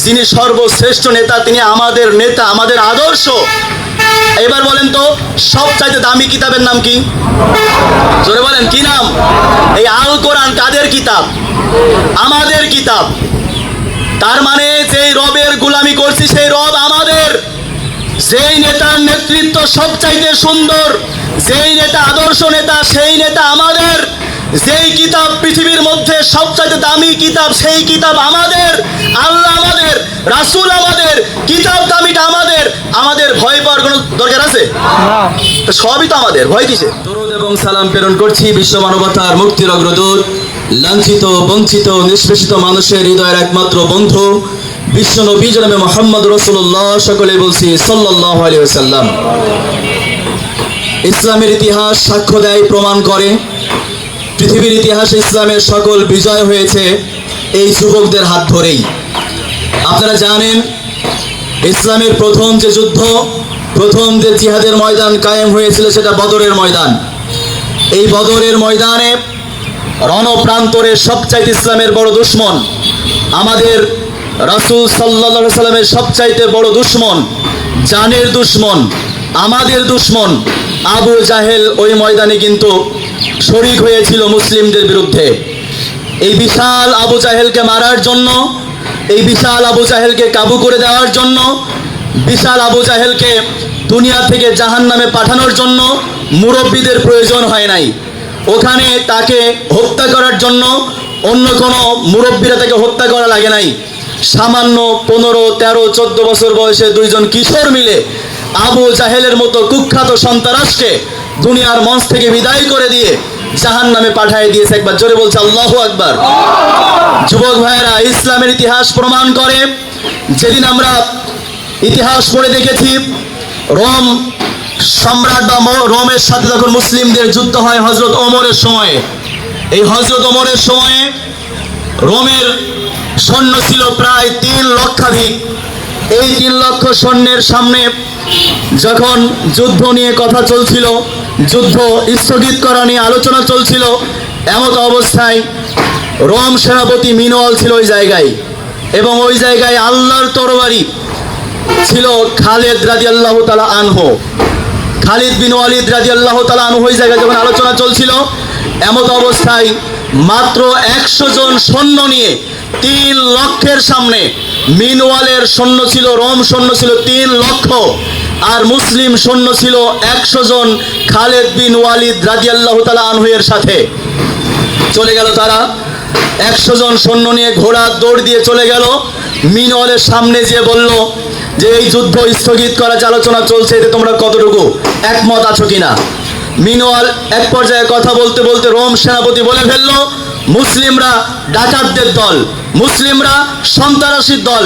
যিনি সর্বশ্রেষ্ঠ নেতা, তিনি আমাদের নেতা, আমাদের আদর্শ। এবার বলেন তো, সবচাইতে দামি কিতাবের নাম কি? জোরে বলেন, কি নাম? এই আল কোরআন কাদের কিতাব? আমাদের কিতাব। তার মানে যেই রবের গোলামি করছি সেই রব আমাদের। যেই নেতার নেতৃত্ব সবচাইতে সুন্দর, যেই নেতা আদর্শ নেতা, সেই নেতা আমাদের। যেই কিতাব পৃথিবীর মধ্যে সবচাইতে দামি কিতাব, সেই কিতাব আমাদের। আল্লাহ আমাদের, রাসূল আমাদের, কিতাব দামিটা আমাদের। আমাদের ভয় পাওয়ার কোনো দরকার আছে? তো সবই তো আমাদের, ভয় কিসে? দরুদ এবং সালাম প্রেরণ করছি বিশ্ব মানবতার মুক্তির অগ্রদূত, লাঞ্ছিত, বঞ্চিত, নিষ্পেষিত মানুষের হৃদয়ের একমাত্র বন্ধু বিশ্ব নবী জনাবে মুহাম্মদ রাসূলুল্লাহ, সকলে বলছি সাল্লাল্লাহু আলাইহি ওয়াসাল্লাম। ইসলামের ইতিহাস সাক্ষ্য দেয়, প্রমাণ করে, পৃথিবীর ইতিহাসে ইসলামের সকল বিজয় হয়েছে এই যুবকদের হাত ধরেই। আপনারা জানেন, ইসলামের প্রথম যে যুদ্ধ, প্রথম যে জিহাদের ময়দান কায়েম হয়েছিল সেটা বদরের ময়দান। এই বদরের ময়দানে রণপ্রান্তরে সবচাইতে ইসলামের বড় দুশমন, আমাদের রাসূল সাল্লাল্লাহু আলাইহি সাল্লামের সবচাইতে বড় দুশমন, জানের দুশমন, আমাদের দুশমন আবু জাহেল ওই ময়দানে কিন্তু শরীক হয়েছিল মুসলিমদের বিরুদ্ধে। এই বিশাল আবু জাহেলকে মারার জন্য, এই বিশাল আবু জাহেলকে কাবু করে দেওয়ার জন্য, বিশাল আবু জাহেলকে দুনিয়া থেকে জাহান্নামে পাঠানোর জন্য মুরব্বীদের প্রয়োজন হয় নাই। ওখানে তাকে হত্যা করার জন্য অন্য কোনো মুরব্বীরা তাকে হত্যা করা লাগে নাই। সামান্য 15, 13, 14 বছর বয়সে দুইজন কিশোর মিলে আবু জাহেলের মতো কুখ্যাত সন্ত্রাসকে দুনিয়ার মঞ্চ থেকে বিদায় করে দিয়ে জাহান্নামে পাঠিয়ে দিয়েছে। একবার জোরে বলছে আল্লাহু আকবার। যুবক ভাইয়েরা, ইসলামের ইতিহাস প্রমাণ করে, যেদিন আমরা ইতিহাস পড়ে দেখেছি, রোম সম্রাট বা রোমের সাথে যখন মুসলিমদের যুদ্ধ হয় হযরত ওমরের সময়ে, এই হযরত ওমরের সময়ে রোমের সৈন্য ছিল প্রায় 3 লক্ষাধিক। এই 3 লক্ষ সৈন্যের সামনে যখন যুদ্ধ নিয়ে কথা চলছিল, যুদ্ধ স্থগিত করা নিয়ে আলোচনা চলছিল, এমত অবস্থায় রোম সেনাপতি মিনওয়াল ছিল ওই জায়গায়, এবং ওই জায়গায় আল্লাহর তরবারি ছিল খালিদ রাদিয়াল্লাহু তাআলা আনহু। খালিদ বিন ওয়ালিদ রাদিয়াল্লাহু তাআলা আনহু ওই জায়গায় যখন আলোচনা চলছিল, এমত অবস্থায় মাত্র 100 জন সৈন্য নিয়ে 3 লক্ষের সামনে, মিনওয়ালের সৈন্য ছিল, রোম সৈন্য ছিল 3 লক্ষ, আর মুসলিম সৈন্য ছিল 100 জন খালিদ বিন ওয়ালিদ রাদিয়াল্লাহু তাআলা আনহু এর সাথে। চলে গেল তারা 100 জন সৈন্য নিয়ে, ঘোড়া দৌড় দিয়ে চলে গেল মিনওয়ালের সামনে, যে বলল যে এই যুদ্ধ স্থগিত করার যে আলোচনা চলছে, এতে তোমরা কতটুকু একমত আছো কিনা? মিনওয়াল এক পর্যায়ে কথা বলতে বলতে রোম সেনাপতি বলে ফেলল, মুসলিমরা ডাকাতদের দল, মুসলিমরা সন্ত্রাসীর দল।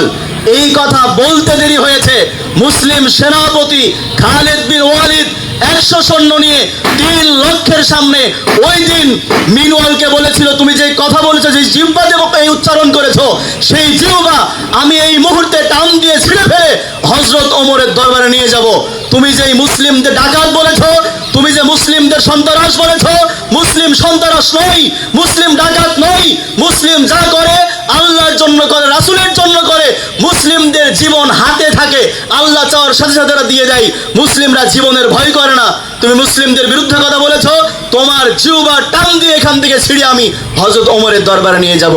এই কথা বলতে দেরি হয়েছে, মুসলিম সেনাপতি খালিদ বিন ওয়ালিদ 100 সৈন্য নিয়ে 3 লক্ষের সামনে ওই দিন মিনওয়ালকে বলেছিল, তুমি যে কথা বলেছো, যে জিহ্বা দেব এই উচ্চারণ করেছো, সেই জিহ্বা আমি এই মুহূর্তে টান দিয়ে ছিঁড়ে ফেলে হযরত ওমরের দরবারে নিয়ে যাব। তুমি যে মুসলিমদের ডাকাত বলেছো, তুমি যে মুসলিমদের সন্ত্রাস বলেছো, মুসলিম সন্ত্রাস নয়, মুসলিম ডাকাত নয়। মুসলিম যা করে আল্লাহর জন্য করে, রাসূলের জন্য করে। মুসলিমদের জীবন হাতে থাকে, আল্লাহ চাওয়ার সাথে সাথে দিয়ে দেয়। মুসলিমরা জীবনের ভয় করে না। তুমি মুসলিমদের বিরুদ্ধে কথা বলেছো, তোমার জিহ্বা টান দিয়ে এখান থেকে ছিঁড়ে আমি হযরত ওমরের দরবারে নিয়ে যাব।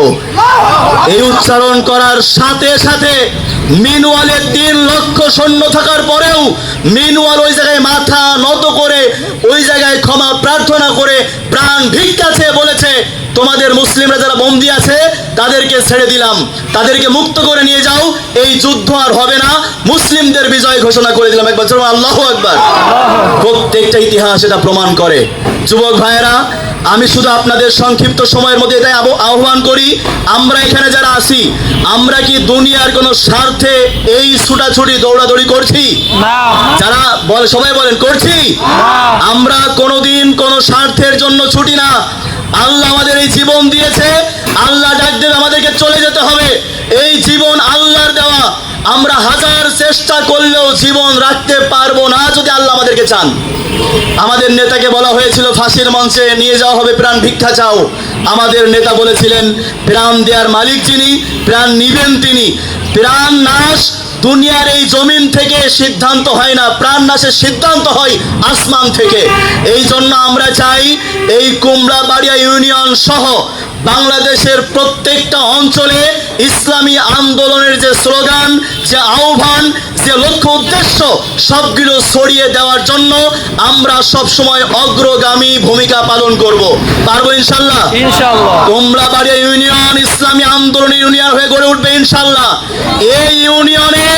এই উচ্চারণ করার সাথে সাথে মিনওয়ালের 3 লক্ষ সৈন্য থাকার পরেও মিনওয়াল ওই জায়গায় মাথা নত করে, ওই জায়গায় ক্ষমা প্রার্থনা করে, প্রাণ ভিক্ষা চেয়ে বলেছে, তোমাদের মুসলিমরা যারা বন্দী আছে তাদেরকে ছেড়ে দিলাম, তাদেরকে মুক্ত করে নিয়ে যাও, এই যুদ্ধ আর হবে না, মুসলিমদের বিজয় ঘোষণা করে দিলাম। একবার জোরে আল্লাহু আকবার। প্রত্যেকটা ইতিহাস এটা প্রমাণ করে। যুবক ভাইয়েরা, আমি শুধু আপনাদের সংক্ষিপ্ত সময়ের মধ্যে এটাই আহ্বান করি, আমরা এখানে যারা আছি, আমরা কি দুনিয়ার কোনো স্বার্থে এই ছুটাছুটি দৌড়াদৌড়ি করছি? যারা বলে, সবাই বলেন করছি? আমরা কোনোদিন কোনো স্বার্থের জন্য ছুটি না। আল্লাহ আমাদের এই জীবন দিয়েছে, আল্লাহ ডাক দেবে আমাদেরকে চলে যেতে হবে। এই জীবন আল্লাহর দেওয়া, আমরা হাজার চেষ্টা করলেও জীবন রাখতে পারবো না যদি আল্লাহ আমাদেরকে চান। আমাদের নেতাকে বলা হয়েছিল ফাঁসির মঞ্চে নিয়ে যাওয়া হবে, প্রাণ ভিক্ষা চাও। আমাদের নেতা বলেছিলেন প্রাণ দেওয়ার মালিক যিনি, প্রাণ নিবেন তিনি। প্রাণ নাশ দুনিয়ার এই জমিন থেকে সিদ্ধান্ত হয় না, প্রাণ নাশের সিদ্ধান্ত হয় আসমান থেকে। এই জন্য আমরা চাই এই কুমড়াবাড়িয়া ইউনিয়ন সহ বাংলাদেশের প্রত্যেকটা অঞ্চলে ইসলামী আন্দোলনের যে স্লোগান, যে আহ্বান, যে লক্ষ্য উদ্দেশ্য সবগুলো ছড়িয়ে দেওয়ার জন্য আমরা সব সময় অগ্রগামী ভূমিকা পালন করব। পারবো ইনশাল্লাহ? ইনশাআল্লাহ। কুমড়াবাড়িয়া ইউনিয়ন ইসলামী আন্দোলনের ইউনিয়ন হয়ে গড়ে উঠবে ইনশাল্লাহ। এই ইউনিয়নে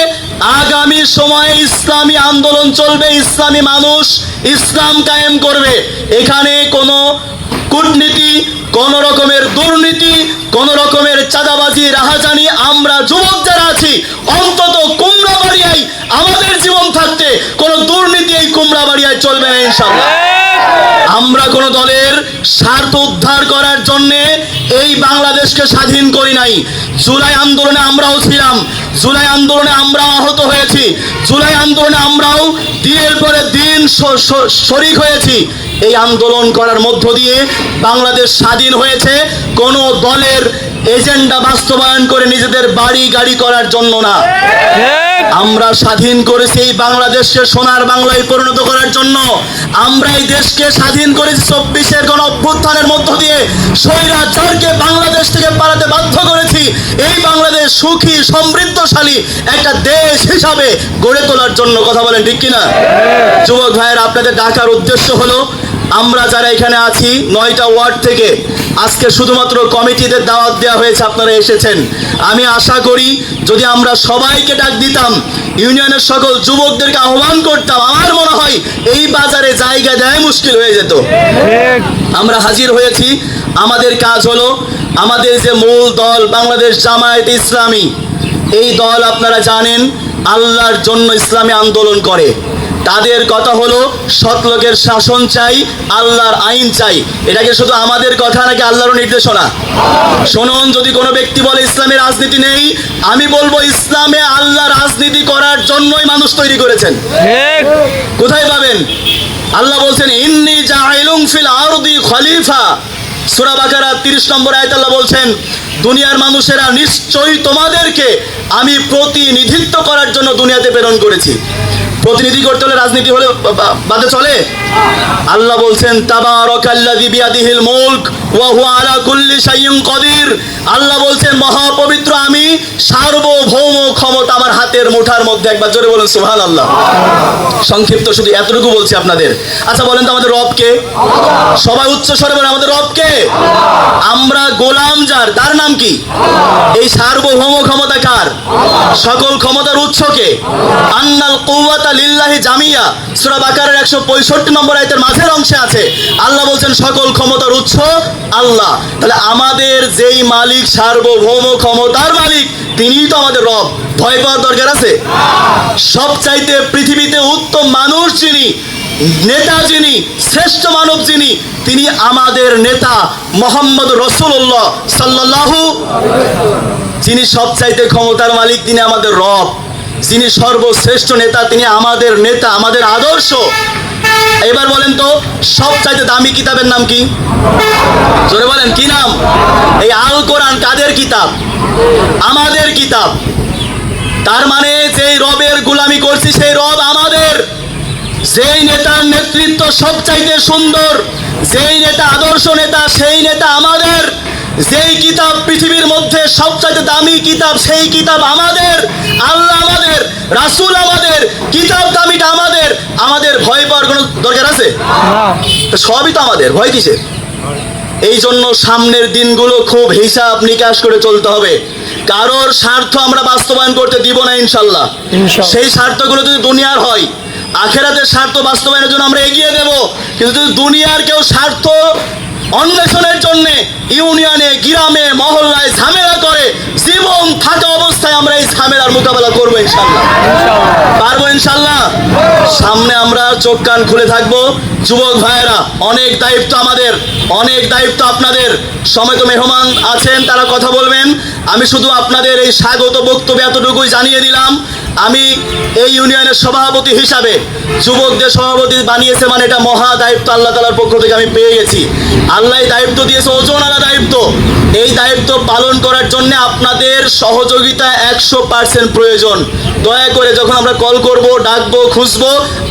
আগামী সময়ে ইসলামী আন্দোলন চলবে, ইসলামী মানুষ ইসলাম কায়েম করবে। এখানে কোনো কূটনীতি, কোন রকমের দুর্নীতি, কোন রকমের চাঁদাবাজি, রাহাজানি, আমরা যুবক যারা আছি অন্তত কুমড়াবাড়িয়ায় আমাদের জীবন থাকতে কোন দুর্নীতি এই কুমড়াবাড়িয়ায় চলবে না ইনশাআল্লাহ। আমরা কোন দলের স্বার্থ উদ্ধার করার জন্য এই বাংলাদেশকে স্বাধীন করি নাই। জুলাই আন্দোলনে আমরাও ছিলাম, জুলাই আন্দোলনে আমরাও আহত হয়েছি, জুলাই আন্দোলনে আমরাও দিনের পরে দিন শরিক হয়েছি। এই আন্দোলন করার মধ্য দিয়ে বাংলাদেশ স্বাধীন হয়েছে কোন দলের এজেন্ডা বাস্তবায়ন করে নিজেদের বাড়ি গাড়ি করার জন্য না। আমরা স্বাধীন করেছি এই বাংলাদেশকে সোনার বাংলায় পরিণত করার জন্য। আমরা এই দেশকে স্বাধীন করেছি 24-এর গণ অভ্যুত্থানের মধ্য দিয়ে স্বৈরাচারকে বাংলাদেশ থেকে পালাতে বাধ্য করেছি। এই বাংলাদেশ সুখী সমৃদ্ধশালী একটা দেশ হিসাবে গড়ে তোলার জন্য। কথা বলেন ঠিক কিনা? যুবক ভাইয়ের, আপনাদের ডাকার উদ্দেশ্য হলো আমরা যারা এখানে আছি 9টা ওয়ার্ড থেকে আজকে শুধুমাত্র কমিটিদের দাওয়াত দেওয়া হয়েছে, আপনারা এসেছেন। আমি আশা করি যদি আমরা সবাইকে ডাক দিতাম, ইউনিয়নের সকল যুবকদেরকে আহ্বান করতাম, আমার মনে হয় এই বাজারে জায়গা দেয় মুশকিল হয়ে যেত। আমরা হাজির হয়েছি। আমাদের কাজ হলো, আমাদের যে মূল দল বাংলাদেশ জামায়াতে ইসলামী, এই দল আপনারা জানেন আল্লাহর জন্য ইসলামী আন্দোলন করে। তাদের কথা হলো সৎ লোকের শাসন চাই, আল্লাহর আইন চাই। এটাকে শুধু আমাদের কথা নাকি আল্লাহর নির্দেশনা? শুনুন, যদি কোনো ব্যক্তি বলে ইসলামে রাজনীতি নেই, আমি বলবো ইসলামে আল্লাহ রাজনীতি করার জন্যই মানুষ তৈরি করেছেন। কোথায় পাবেন? আল্লাহ বলছেন ইন্নী জাইলুম ফিল আরদি খলিফা। সূরা বাকারা 30 নম্বর আয়াতে আল্লাহ বলছেন দুনিয়ার মানুষেরা নিশ্চয়ই তোমাদেরকে আমি প্রতিনিধিত্ব করার জন্য দুনিয়াতে প্রেরণ করেছি। প্রতিনিধি করতে হলে রাজনীতি হলে বাদে চলে? আল্লাহ বলছেন তাবারাকাল্লাযী বিয়াদিহিল মুলক ওয়া হুয়া আলা কুল্লি শাইইন কাদির। আল্লাহ বলছেন মহাপবিত্র আমি, সার্বভৌম ক্ষমতা আমার হাতের মুঠার মধ্যে। একবার জোরে বলুন সুবহানাল্লাহ। সংক্ষিপ্ত শুধু এতটুকু বলছি আপনাদের। আচ্ছা বলেন তো আমাদের রব কে? সবাই উচ্চ স্বরে বলেন আমাদের রব কে? আমরা গোলাম যার, তার নাম কি? এই সার্বভৌম ক্ষমতা কার? সকল ক্ষমতার উৎস কে? আন্নাল কুওয়াতা লিল্লাহি জামিয়া। সূরা বাকারার 165 নম্বর আয়াতের মাঝের অংশে আছে আল্লাহ বলছেন সকল ক্ষমতার উৎস আল্লাহ। তাহলে আমাদের যেই মালিক, সার্বভৌম ক্ষমতার মালিক, তিনিই তো আমাদের রব। ভয় পাওয়ার দরকার আছে? সবচাইতে পৃথিবীতে উত্তম মানুষ যিনি, নেতা যিনি, শ্রেষ্ঠ মানব যিনি, তিনি আমাদের নেতা মুহাম্মদ রাসূলুল্লাহ সাল্লাল্লাহু। যিনি সবচাইতে ক্ষমতার মালিক, তিনি আমাদের রব। যিনি সর্বশ্রেষ্ঠ নেতা, তিনি আমাদের নেতা, আমাদের আদর্শ। এবার বলেন তো সবচাইতে দামি কিতাবের নাম কি? জোরে বলেন কি নাম? এই আল কোরআন কাদের কিতাব? আমাদের কিতাব। তার মানে যেই রবের গোলামি করছি সেই রব আমাদের। যেই নেতার নেতৃত্ব সবচাইতে সুন্দর, যেই নেতা আদর্শ নেতা, সেই নেতা আমাদের। যেই কিতাব পৃথিবীর মধ্যে সবচাইতে দামি কিতাব, সেই কিতাব আমাদের। আল্লাহ আমাদের, রাসূল আমাদের, কিতাব দামিটা আমাদের। আমাদের ভয় পাওয়ার কোনো দরকার আছে? সবই তো আমাদের, ভয় কিসের? এই জন্য সামনের দিনগুলো খুব হিসাব নিকাশ করে চলতে হবে। কারোর স্বার্থ আমরা বাস্তবায়ন করতে দিব না ইনশাল্লাহ। সেই স্বার্থগুলো যদি দুনিয়ার হয়, আখেরাতের স্বার্থ বাস্তবায়নের জন্য আমরা এগিয়ে দেব। কিন্তু যদি দুনিয়ার কেউ স্বার্থ অন্বেষণের জন্য ইউনিয়নে, গ্রামে, মহল্লায় ঝামেলা করে জীবন থাকা অবস্থায় আমরা এই ঝামেলার মোকাবেলা করবো ইনশাল্লাহ। পারবো ইনশাল্লাহ। সামনে আমরা চোখ কান খুলে থাকবো। যুবক ভাইয়েরা, অনেক দায়িত্ব আমাদের, অনেক দায়িত্ব আপনাদের। সময় তো মেহমান আছেন, তারা কথা বলবেন। আমি শুধু আপনাদের এই স্বাগত বক্তব্য এতটুকুই জানিয়ে দিলাম। আমি এই ইউনিয়নের সভাপতি হিসাবে, যুবকদের সভাপতি বানিয়েছে মানে এটা মহা দায়িত্ব আল্লাহ তাআলার পক্ষ থেকে আমি পেয়ে গেছি। আল্লাহ দায়িত্ব দিয়েছে, ওজনওয়ালা দায়িত্ব। এই দায়িত্ব পালন করার জন্য আপনাদের সহযোগিতা 100% প্রয়োজন। দয়া করে যখন আমরা কল করব, ডাকবো, খুঁজবো,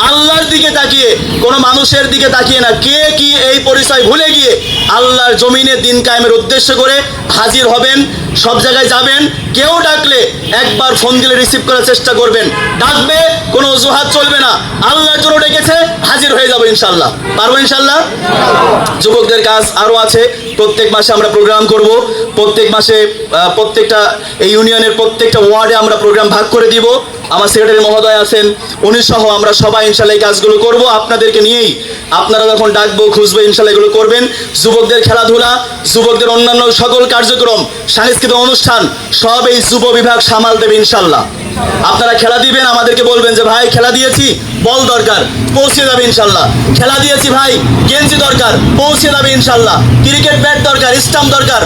আল্লাহর দিকে তাকিয়ে, কোনো মানুষের দিকে তাকিয়ে না। কে কি এই পরিচয় ভুলে গিয়ে আল্লাহর জমিনে দিন কায়েমের উদ্দেশ্য করে হাজির হবেন। সব জায়গায় যাবেন, কেউ ডাকলে একবার ফোন দিলে রিসিভ করার চেষ্টা করবেন। ডাকবে, কোনো অজুহাত চলবে না। আল্লাহর জন্য ডেকেছে, হাজির হয়ে যাবো ইনশাল্লাহ। পারবো ইনশাল্লাহ। যুবকদের কাজ আরো আছে। প্রত্যেক মাসে আমরা প্রোগ্রাম করব। প্রত্যেক মাসে প্রত্যেকটা এই ইউনিয়নের প্রত্যেকটা ওয়ার্ডে আমরা প্রোগ্রাম ভাগ করে দিব। আমার সেক্রেটারি মহোদয় আছেন, উনি সহ আমরা সবাই ইনশাল্লাহ এই কাজগুলো করব আপনাদেরকে নিয়েই। আপনারা যখন ডাকবো, খুঁজবো, ইনশাল্লাহ এগুলো করবেন। যুবকদের খেলাধুলা, যুবকদের অন্যান্য সকল কার্যক্রম, সাংস্কৃতিক অনুষ্ঠান সব এই যুব বিভাগ সামাল দেবে ইনশাল্লাহ। আপনারা খেলা দিবেন, আমাদেরকে বলবেন যে ভাই খেলা দিয়েছি, বল দরকার, পৌঁছে যাবে ইনশাল্লাহ। খেলা দিয়েছি ভাই, গেঞ্জি দরকার, পৌঁছে যাবে ইনশাল্লাহ। ক্রিকেট ব্যাট দরকার, স্টাম্প দরকার,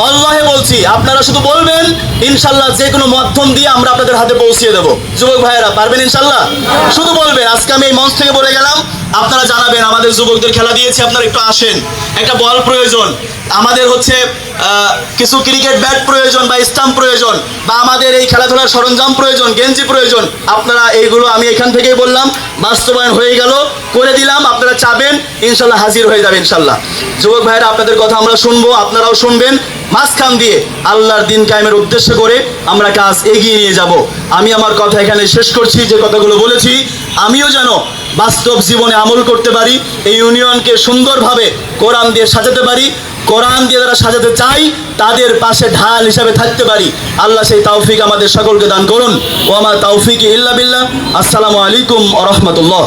আল্লাহে বলছি আপনারা শুধু বলবেন, ইনশাল্লাহ যে কোনো মাধ্যম দিয়ে আমরা আপনাদের হাতে পৌঁছিয়ে দেবো। যুবক ভাইয়েরা পারবেন ইনশাল্লাহ? শুধু বলবেন। আজকে আমি এই মঞ্চ থেকে বলে গেলাম, আপনারা জানাবেন আমাদের যুবকদের খেলা দিয়েছি, আপনারা একটু আসেন, একটা বল প্রয়োজন, আমাদের হচ্ছে কিছু ক্রিকেট ব্যাট প্রয়োজন বা স্টাম্প প্রয়োজন, বা আমাদের এই খেলাধুলার সরঞ্জাম প্রয়োজন, গেঞ্জি প্রয়োজন। আপনারা এইগুলো আমি এখান থেকেই বললাম, বাস্তবায়ন হয়ে গেল, করে দিলাম। আপনারা চাবেন, ইনশাল্লাহ হাজির হয়ে যাবে ইনশাল্লাহ। যুবক ভাইরা, আপনাদের কথা আমরা শুনবো, আপনারাও শুনবেন। মাঝখান দিয়ে আল্লাহর দিন কায়েমের উদ্দেশ্য করে আমরা কাজ এগিয়ে নিয়ে যাব। আমি আমার কথা এখানে শেষ করছি। যে কথাগুলো বলেছি আমিও যেন বাস্তব জীবনে আমল করতে পারি, এই ইউনিয়নকে সুন্দরভাবে কোরআন দিয়ে সাজাতে পারি, কোরআন দিয়ে যারা সাজাতে চাই তাদের পাশে ঢাল হিসাবে থাকতে পারি। আল্লাহ সেই তৌফিক আমাদের সকলকে দান করুন। ওয়া মা তাওফিকি ইল্লা বিল্লাহ। আসসালামু আলাইকুম ওয়া রাহমাতুল্লাহ।